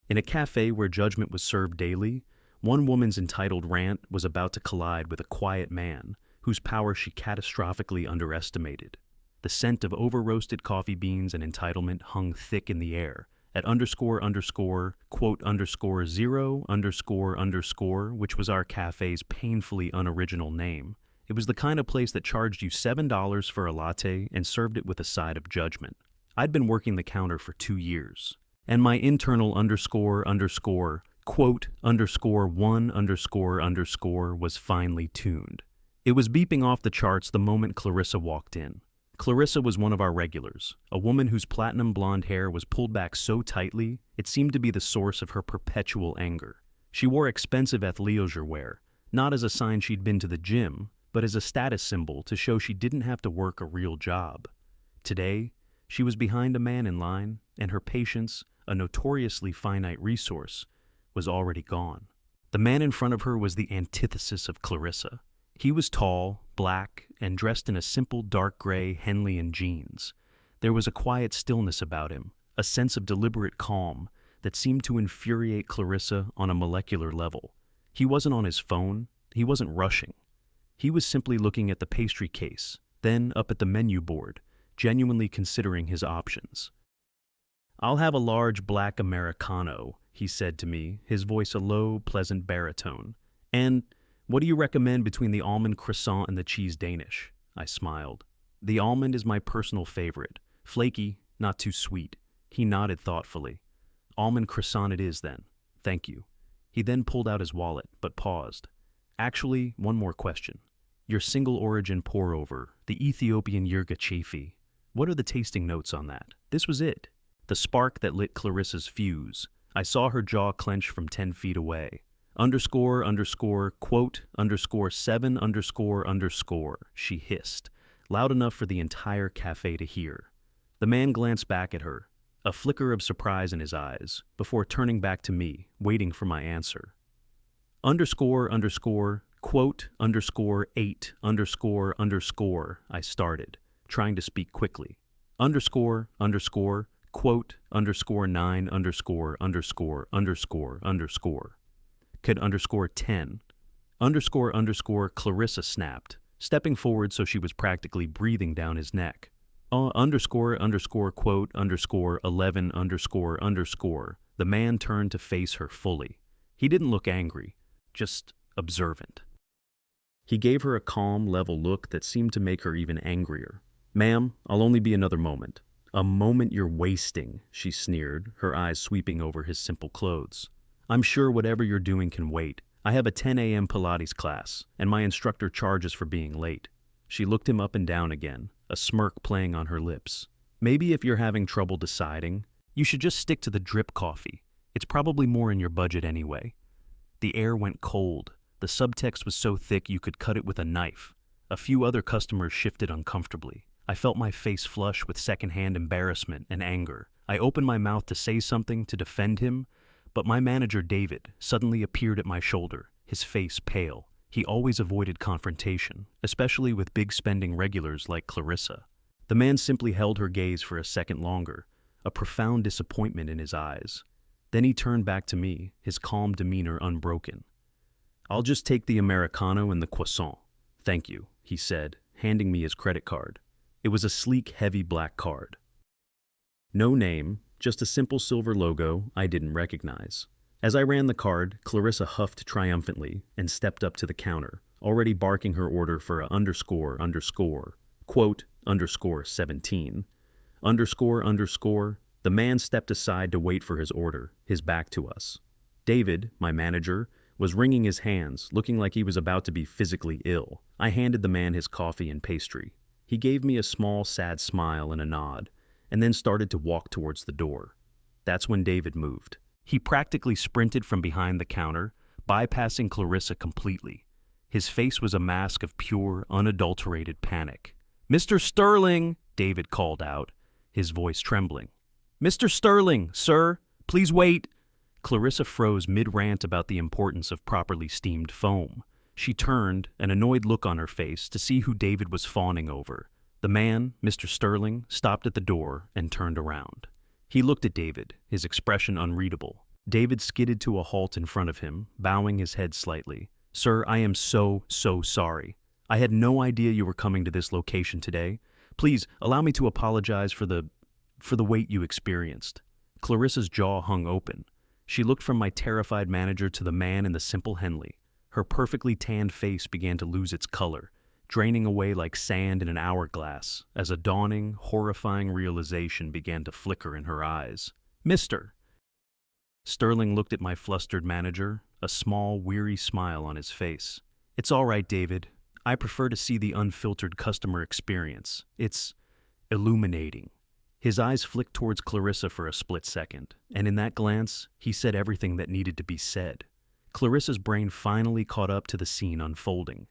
In a cafe where judgment was served daily, one woman's entitled rant was about to collide with a quiet man whose power she catastrophically underestimated. The scent of over-roasted coffee beans and entitlement hung thick in the air at quote underscore zero underscore, which was our cafe's painfully unoriginal name. It was the kind of place that charged you $7 for a latte and served it with a side of judgment. I'd been working the counter for 2 years, and my internal quote one underscore was finely tuned. It was beeping off the charts the moment Clarissa walked in. Clarissa was one of our regulars, a woman whose platinum blonde hair was pulled back so tightly it seemed to be the source of her perpetual anger. She wore expensive athleisure wear, not as a sign she'd been to the gym, but as a status symbol to show she didn't have to work a real job. Today, she was behind a man in line, and her patience, a notoriously finite resource, was already gone. The man in front of her was the antithesis of Clarissa. He was tall, black, and dressed in a simple dark gray Henleyan jeans. There was a quiet stillness about him, a sense of deliberate calm that seemed to infuriate Clarissa on a molecular level. He wasn't on his phone, he wasn't rushing. He was simply looking at the pastry case, then up at the menu board, genuinely considering his options. "I'll have a large black Americano," he said to me, his voice a low, pleasant baritone. "And what do you recommend between the almond croissant and the cheese Danish?" I smiled. "The almond is my personal favorite. Flaky, not too sweet." He nodded thoughtfully. "Almond croissant it is then. Thank you." He then pulled out his wallet, but paused. "Actually, one more question. Your single origin pour-over, the Ethiopian Yirga Chefi. What are the tasting notes on that?" This was it. The spark that lit Clarissa's fuse. I saw her jaw clench from 10 feet away. Quote seven underscore, she hissed, loud enough for the entire cafe to hear. The man glanced back at her, a flicker of surprise in his eyes, before turning back to me, waiting for my answer. Quote eight underscore, I started, trying to speak quickly. Quote nine underscore, could 10. Clarissa snapped, stepping forward so she was practically breathing down his neck. Quote 11 The man turned to face her fully. He didn't look angry, just observant. He gave her a calm, level look that seemed to make her even angrier. "Ma'am, I'll only be another moment." "A moment you're wasting," she sneered, her eyes sweeping over his simple clothes. "I'm sure whatever you're doing can wait. I have a 10 a.m. Pilates class, and my instructor charges for being late." She looked him up and down again, a smirk playing on her lips. "Maybe if you're having trouble deciding, you should just stick to the drip coffee. It's probably more in your budget anyway." The air went cold. The subtext was so thick you could cut it with a knife. A few other customers shifted uncomfortably. I felt my face flush with secondhand embarrassment and anger. I opened my mouth to say something to defend him, but my manager, David, suddenly appeared at my shoulder, his face pale. He always avoided confrontation, especially with big-spending regulars like Clarissa. The man simply held her gaze for a second longer, a profound disappointment in his eyes. Then he turned back to me, his calm demeanor unbroken. "I'll just take the Americano and the croissant. Thank you," he said, handing me his credit card. It was a sleek, heavy black card. No name, just a simple silver logo I didn't recognize. As I ran the card, Clarissa huffed triumphantly and stepped up to the counter, already barking her order for a quote 17. The man stepped aside to wait for his order, his back to us. David, my manager, was wringing his hands, looking like he was about to be physically ill. I handed the man his coffee and pastry. He gave me a small, sad smile and a nod, and then started to walk towards the door. That's when David moved. He practically sprinted from behind the counter, bypassing Clarissa completely. His face was a mask of pure, unadulterated panic. "Mr. Sterling!" David called out, his voice trembling. "Mr. Sterling, sir, please wait." Clarissa froze mid-rant about the importance of properly steamed foam. She turned, an annoyed look on her face, to see who David was fawning over. The man, Mr. Sterling, stopped at the door and turned around. He looked at David, his expression unreadable. David skidded to a halt in front of him, bowing his head slightly. "Sir, I am so sorry. I had no idea you were coming to this location today. Please, allow me to apologize for the wait you experienced." Clarissa's jaw hung open. She looked from my terrified manager to the man in the simple Henley. Her perfectly tanned face began to lose its color, draining away like sand in an hourglass, as a dawning, horrifying realization began to flicker in her eyes. "Mister!" Sterling looked at my flustered manager, a small, weary smile on his face. "It's all right, David. I prefer to see the unfiltered customer experience. It's illuminating." His eyes flicked towards Clarissa for a split second, and in that glance, he said everything that needed to be said. Clarissa's brain finally caught up to the scene unfolding.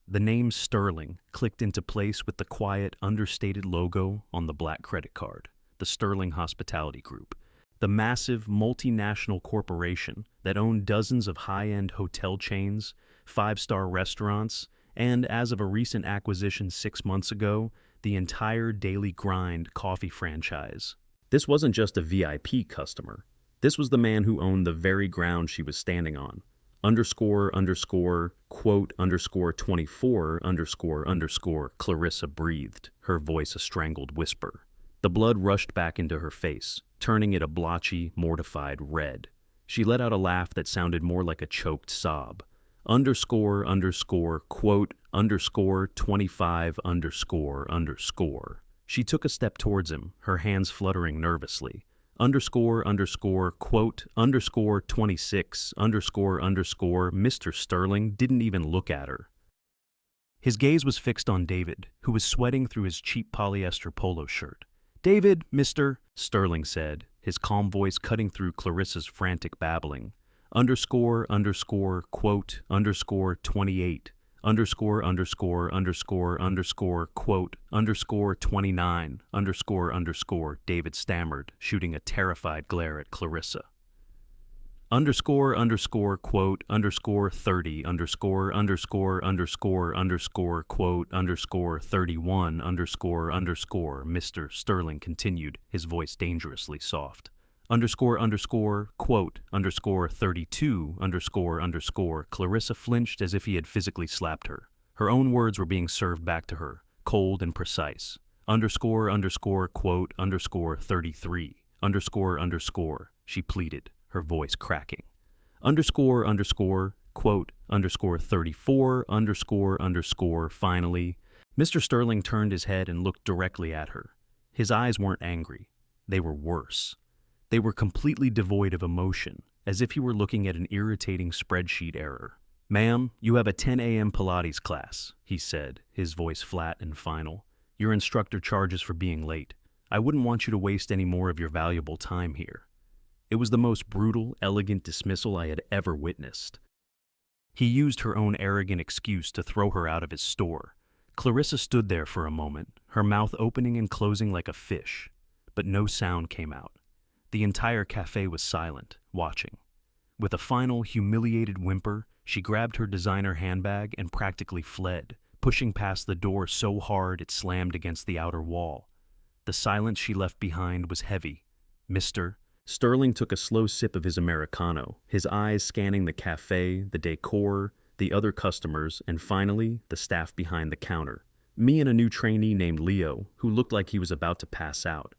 The name Sterling clicked into place with the quiet, understated logo on the black credit card, the Sterling Hospitality Group, the massive multinational corporation that owned dozens of high-end hotel chains, five-star restaurants, and, as of a recent acquisition 6 months ago, the entire Daily Grind coffee franchise. This wasn't just a VIP customer. This was the man who owned the very ground she was standing on. Quote, 24, Clarissa breathed, her voice a strangled whisper. The blood rushed back into her face, turning it a blotchy, mortified red. She let out a laugh that sounded more like a choked sob. Quote, 25. She took a step towards him, her hands fluttering nervously. Quote, 26, Mr. Sterling didn't even look at her. His gaze was fixed on David, who was sweating through his cheap polyester polo shirt. "David, Mr. Sterling said, his calm voice cutting through Clarissa's frantic babbling. Quote, 28, quote, 29, David stammered, shooting a terrified glare at Clarissa. Quote, 30, quote, quote, 31, Mr. Sterling continued, his voice dangerously soft. Quote, 32, Clarissa flinched as if he had physically slapped her. Her own words were being served back to her, cold and precise. Quote, 33, she pleaded, her voice cracking. Quote, 34, finally. Mr. Sterling turned his head and looked directly at her. His eyes weren't angry. They were worse. They were completely devoid of emotion, as if he were looking at an irritating spreadsheet error. "Ma'am, you have a 10 a.m. Pilates class," he said, his voice flat and final. "Your instructor charges for being late. I wouldn't want you to waste any more of your valuable time here." It was the most brutal, elegant dismissal I had ever witnessed. He used her own arrogant excuse to throw her out of his store. Clarissa stood there for a moment, her mouth opening and closing like a fish, but no sound came out. The entire cafe was silent, watching. With a final, humiliated whimper, she grabbed her designer handbag and practically fled, pushing past the door so hard it slammed against the outer wall. The silence she left behind was heavy. Mr. Sterling took a slow sip of his Americano, his eyes scanning the cafe, the decor, the other customers, and finally, the staff behind the counter. Me and a new trainee named Leo, who looked like he was about to pass out.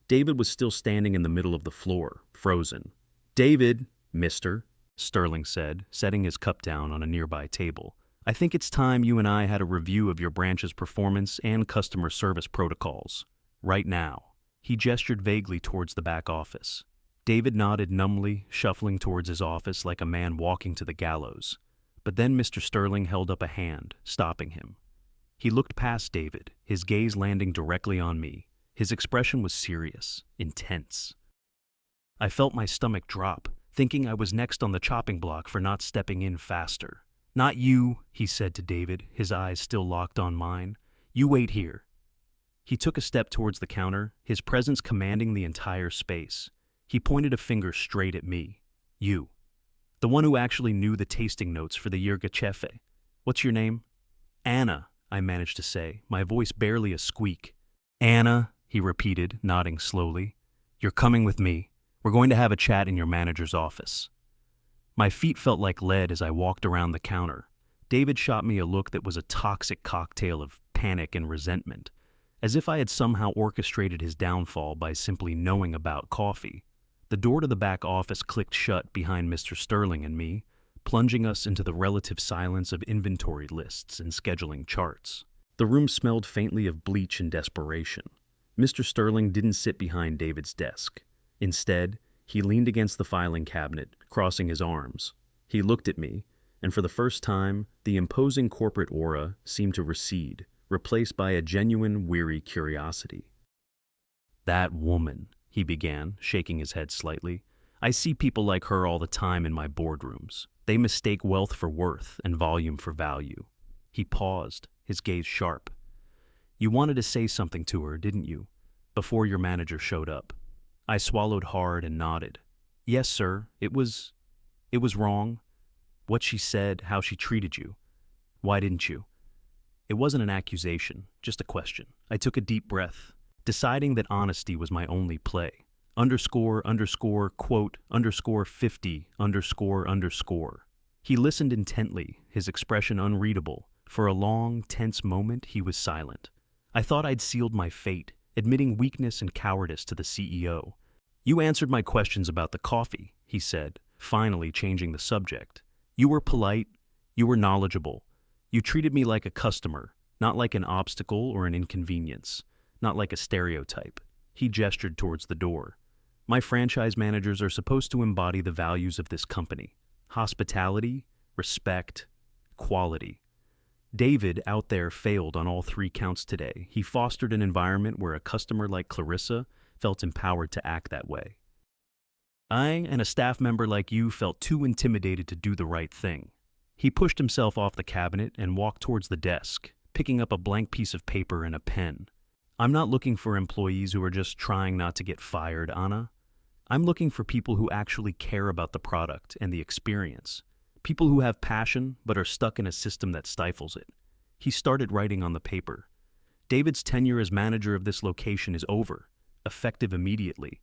David was still standing in the middle of the floor, frozen. "David, Mr. Sterling said, setting his cup down on a nearby table. "I think it's time you and I had a review of your branch's performance and customer service protocols. Right now." He gestured vaguely towards the back office. David nodded numbly, shuffling towards his office like a man walking to the gallows. But then Mr. Sterling held up a hand, stopping him. He looked past David, his gaze landing directly on me. His expression was serious, intense. I felt my stomach drop, thinking I was next on the chopping block for not stepping in faster. "Not you," he said to David, his eyes still locked on mine. "You wait here." He took a step towards the counter, his presence commanding the entire space. He pointed a finger straight at me. "You. The one who actually knew the tasting notes for the Yirgacheffe. What's your name?" "Anna," I managed to say, my voice barely a squeak. "Anna," he repeated, nodding slowly. "You're coming with me. We're We're going to have a chat in your manager's office." My feet felt like lead as I walked around the counter. David shot me a look that was a toxic cocktail of panic and resentment, as if I had somehow orchestrated his downfall by simply knowing about coffee. The door to the back office clicked shut behind Mr. Sterling and me, plunging us into the relative silence of inventory lists and scheduling charts. The room smelled faintly of bleach and desperation. Mr. Sterling didn't sit behind David's desk. Instead, he leaned against the filing cabinet, crossing his arms. He looked at me, and for the first time, the imposing corporate aura seemed to recede, replaced by a genuine, weary curiosity. "That woman," he began, shaking his head slightly. "I see people like her all the time in my boardrooms. They mistake wealth for worth and volume for value." He paused, his gaze sharp. "You wanted to say something to her, didn't you, before your manager showed up?" I swallowed hard and nodded. "Yes, sir. It was wrong. What she said, how she treated you. Why didn't you?" It wasn't an accusation, just a question. I took a deep breath, deciding that honesty was my only play. Quote, _50, ___. He listened intently, his expression unreadable. For a long, tense moment, he was silent. I thought I'd sealed my fate, admitting weakness and cowardice to the CEO. "You answered my questions about the coffee," he said, finally changing the subject. "You were polite, you were knowledgeable. You treated me like a customer, not like an obstacle or an inconvenience, not like a stereotype." He gestured towards the door. "My franchise managers are supposed to embody the values of this company: hospitality, respect, quality. David out there failed on all three counts today. He fostered an environment where a customer like Clarissa felt empowered to act that way. I and a staff member like you felt too intimidated to do the right thing." He pushed himself off the cabinet and walked towards the desk, picking up a blank piece of paper and a pen. "I'm not looking for employees who are just trying not to get fired, Anna. I'm looking for people who actually care about the product and the experience. People who have passion but are stuck in a system that stifles it." He started writing on the paper. "David's tenure as manager of this location is over, effective immediately."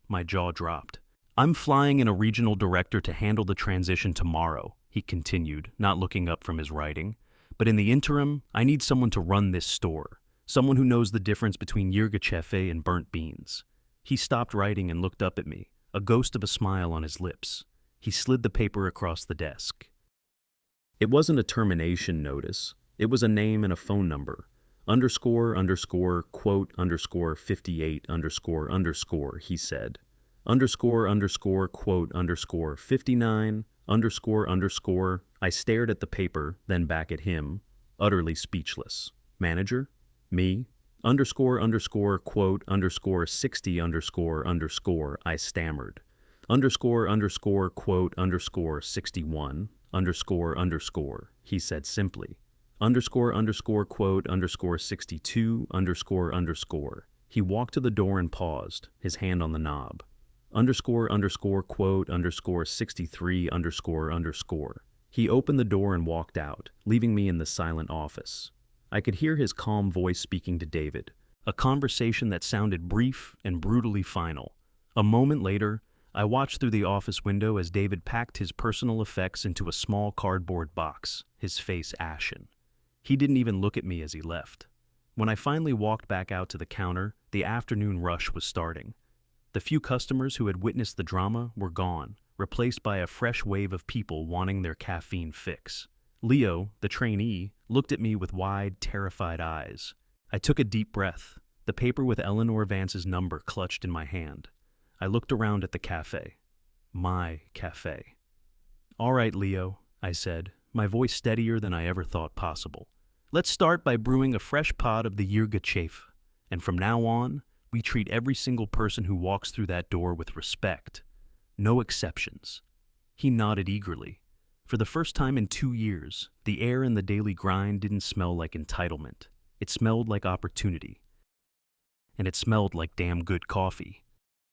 My jaw dropped. "I'm flying in a regional director to handle the transition tomorrow," he continued, not looking up from his writing. "But in the interim, I need someone to run this store, someone who knows the difference between Yirgacheffe and burnt beans." He stopped writing and looked up at me, a ghost of a smile on his lips. He slid the paper across the desk. It wasn't a termination notice. It was a name and a phone number. Quote, _58, he said. Quote, _59, I stared at the paper, then back at him, utterly speechless. "Manager? Me? Quote, _60, I stammered. Quote, _61, he said simply. Quote, _62, He walked to the door and paused, his hand on the knob. Quote, _63, He opened the door and walked out, leaving me in the silent office. I could hear his calm voice speaking to David, a conversation that sounded brief and brutally final. A moment later, I watched through the office window as David packed his personal effects into a small cardboard box, his face ashen. He didn't even look at me as he left. When I finally walked back out to the counter, the afternoon rush was starting. The few customers who had witnessed the drama were gone, replaced by a fresh wave of people wanting their caffeine fix. Leo, the trainee, looked at me with wide, terrified eyes. I took a deep breath, the paper with Eleanor Vance's number clutched in my hand. I looked around at the cafe. My cafe. "All right, Leo," I said, my voice steadier than I ever thought possible. "Let's start by brewing a fresh pot of the Yirgacheffe, and from now on, we treat every single person who walks through that door with respect. No exceptions." He nodded eagerly. For the first time in 2 years, the air in the daily grind didn't smell like entitlement. It smelled like opportunity. And it smelled like damn good coffee.